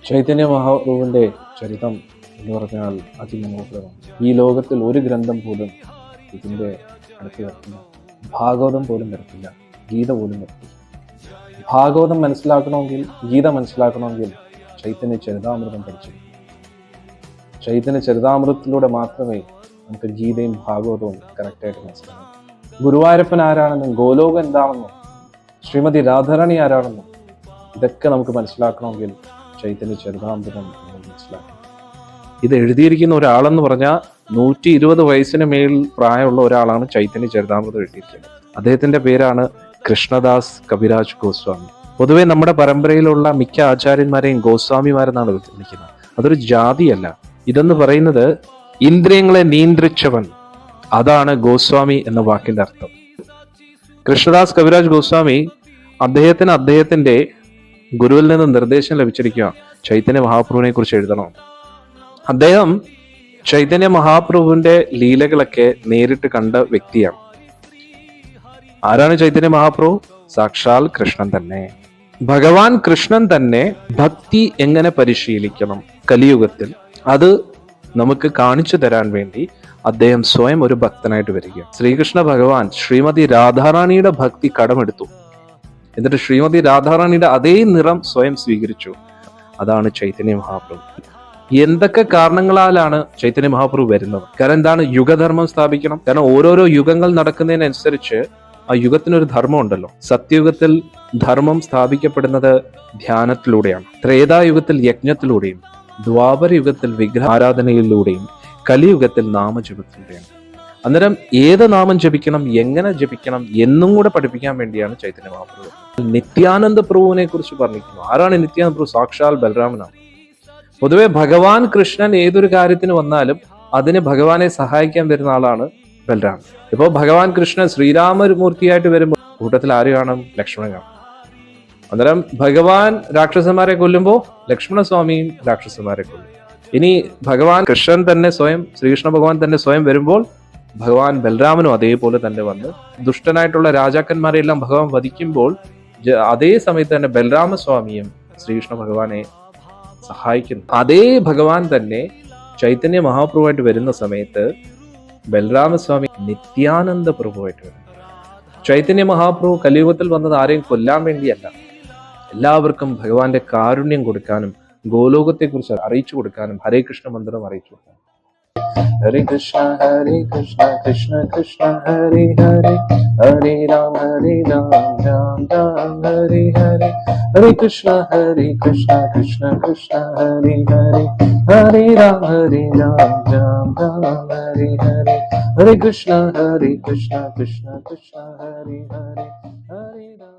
ചൈതന്യ മഹാപ്രഭുവിന്റെ ചരിതം എന്ന് പറഞ്ഞാൽ അതിമനോഹരമാണ്. ഈ ലോകത്തിൽ ഒരു ഗ്രന്ഥം പോലും ഇതിന്റെ അടുത്ത് വരത്തില്ല. ഭാഗവതം പോലും വരത്തില്ല, ഗീത പോലും വരത്തില്ല. ഭാഗവതം മനസ്സിലാക്കണമെങ്കിൽ, ഗീത മനസ്സിലാക്കണമെങ്കിൽ ചൈതന്യ ചരിതാമൃതം പഠിച്ചു. ചൈതന്യ ചരിതാമൃതത്തിലൂടെ മാത്രമേ നമുക്ക് ഗീതയും ഭാഗവതവും കറക്റ്റായിട്ട് മനസ്സിലാക്കാം. ഗുരുവായൂരപ്പൻ ആരാണെന്നും, ഗോലോകം എന്താണെന്നും, ശ്രീമതി രാധാറാണി ആരാണെന്നും ഇതൊക്കെ നമുക്ക് മനസ്സിലാക്കണമെങ്കിൽ ചൈതന്യ ചരിതാമൃതം മനസ്സിലാക്കണം. ഇത് എഴുതിയിരിക്കുന്ന ഒരാളെന്ന് പറഞ്ഞാൽ 120 വയസ്സിന് മേൽ പ്രായമുള്ള ഒരാളാണ് ചൈതന്യ ചരിതാമൃതം എഴുതിയിരിക്കുന്നത്. അദ്ദേഹത്തിന്റെ പേരാണ് കൃഷ്ണദാസ് കവിരാജ് ഗോസ്വാമി. പൊതുവെ നമ്മുടെ പരമ്പരയിലുള്ള മിക്ക ആചാര്യന്മാരെയും ഗോസ്വാമിമാരെന്നാണ് വിളിക്കുന്നത്. അതൊരു ജാതിയല്ല. ഇതെന്ന് പറയുന്നത് ഇന്ദ്രിയങ്ങളെ നിയന്ത്രിച്ചവൻ, അതാണ് ഗോസ്വാമി എന്ന വാക്കിന്റെ അർത്ഥം. കൃഷ്ണദാസ് കവിരാജ് ഗോസ്വാമി അദ്ദേഹത്തിന്റെ ഗുരുവിൽ നിന്ന് നിർദ്ദേശം ലഭിച്ചിരിക്കുക ചൈതന്യ മഹാപ്രഭുവിനെ കുറിച്ച് എഴുതണം. അദ്ദേഹം ചൈതന്യ മഹാപ്രഭുവിന്റെ ലീലകളൊക്കെ നേരിട്ട് കണ്ട വ്യക്തിയാണ്. ആരാണ് ചൈതന്യ മഹാപ്രഭു? സാക്ഷാൽ കൃഷ്ണൻ തന്നെ. ഭഗവാൻ കൃഷ്ണൻ തന്നെ ഭക്തി എങ്ങനെ പരിശീലിക്കണം കലിയുഗത്തിൽ, അത് നമുക്ക് കാണിച്ചു തരാൻ വേണ്ടി അദ്ദേഹം സ്വയം ഒരു ഭക്തനായിട്ട് വരിക. ശ്രീകൃഷ്ണ ഭഗവാൻ ശ്രീമതി രാധാറാണിയുടെ ഭക്തി കടമെടുത്തു. എന്നിട്ട് ശ്രീമതി രാധാറാണിയുടെ അതേ നിറം സ്വയം സ്വീകരിച്ചു. അതാണ് ചൈതന്യ മഹാപ്രഭു. എന്തൊക്കെ കാരണങ്ങളാലാണ് ചൈതന്യ മഹാപ്രഭു വരുന്നത്? കാരണം എന്താണ്? യുഗധർമ്മം സ്ഥാപിക്കണം. കാരണം ഓരോരോ യുഗങ്ങൾ നടക്കുന്നതിനനുസരിച്ച് ആ യുഗത്തിനൊരു ധർമ്മം ഉണ്ടല്ലോ. സത്യയുഗത്തിൽ ധർമ്മം സ്ഥാപിക്കപ്പെടുന്നത് ധ്യാനത്തിലൂടെയാണ്, ത്രേതായുഗത്തിൽ യജ്ഞത്തിലൂടെയും, ദ്വാപര യുഗത്തിൽ വിഗ്രഹാരാധനയിലൂടെയും, കലിയുഗത്തിൽ നാമജപത്തിലൂടെയാണ്. അന്നേരം ഏത് നാമം ജപിക്കണം, എങ്ങനെ ജപിക്കണം എന്നും കൂടെ പഠിപ്പിക്കാൻ വേണ്ടിയാണ് ചൈതന്യ മഹാപ്രഭു. നിത്യാനന്ദ പ്രഭുവിനെ കുറിച്ച് പറഞ്ഞിരിക്കുന്നു. ആരാണ് നിത്യാനന്ദ പ്രഭു? സാക്ഷാൽ ബലരാമനാണ്. പൊതുവെ ഭഗവാൻ കൃഷ്ണൻ ഏതൊരു കാര്യത്തിന് വന്നാലും അതിന് ഭഗവാനെ സഹായിക്കാൻ വരുന്ന ആളാണ് ബലരാമൻ. ഇപ്പോ ഭഗവാൻ കൃഷ്ണൻ ശ്രീരാമമൂർത്തിയായിട്ട് വരുമ്പോൾ കൂട്ടത്തിൽ ആര് കാണും? ലക്ഷ്മണൻ കാണും. അന്നേരം ഭഗവാൻ രാക്ഷസന്മാരെ കൊല്ലുമ്പോൾ ലക്ഷ്മണസ്വാമിയും രാക്ഷസന്മാരെ കൊല്ലും. ഇനി ഭഗവാൻ കൃഷ്ണൻ തന്നെ സ്വയം, ശ്രീകൃഷ്ണ ഭഗവാൻ തന്നെ സ്വയം വരുമ്പോൾ ഭഗവാൻ ബലരാമനും അതേപോലെ തന്നെ വന്ന് ദുഷ്ടനായിട്ടുള്ള രാജാക്കന്മാരെല്ലാം ഭഗവാൻ വധിക്കുമ്പോൾ അതേ സമയത്ത് തന്നെ ബലരാമസ്വാമിയും ശ്രീകൃഷ്ണ ഭഗവാനെ സഹായിക്കുന്നു. അതേ ഭഗവാൻ തന്നെ ചൈതന്യ മഹാപ്രഭുവായിട്ട് വരുന്ന സമയത്ത് ബലരാമസ്വാമി നിത്യാനന്ദ പ്രഭുവായിട്ട് വരും. ചൈതന്യ മഹാപ്രഭു കലിയുഗത്തിൽ വന്നത് ആരെയും കൊല്ലാൻ വേണ്ടിയല്ല, എല്ലാവർക്കും ഭഗവാന്റെ കാരുണ്യം കൊടുക്കാനും ഗോലോകത്തെ കുറിച്ച് അറിയിച്ചു കൊടുക്കാനും ഹരേ കൃഷ്ണ മന്ത്രം അറിയിച്ചു കൊടുക്കാനും. ഹരേ കൃഷ്ണ കൃഷ്ണ കൃഷ്ണ ഹരേ ഹരേ, ഹരേ രാം രാം രാം ഹരേ ഹരേ, ഹരേ കൃഷ്ണ കൃഷ്ണ കൃഷ്ണ ഹരേ ഹരേ, ഹരേ രാം രാം രാം ഹരേ ഹരേ, ഹരേ കൃഷ്ണ കൃഷ്ണ കൃഷ്ണ ഹരേ ഹരേ, ഹരേ രാം.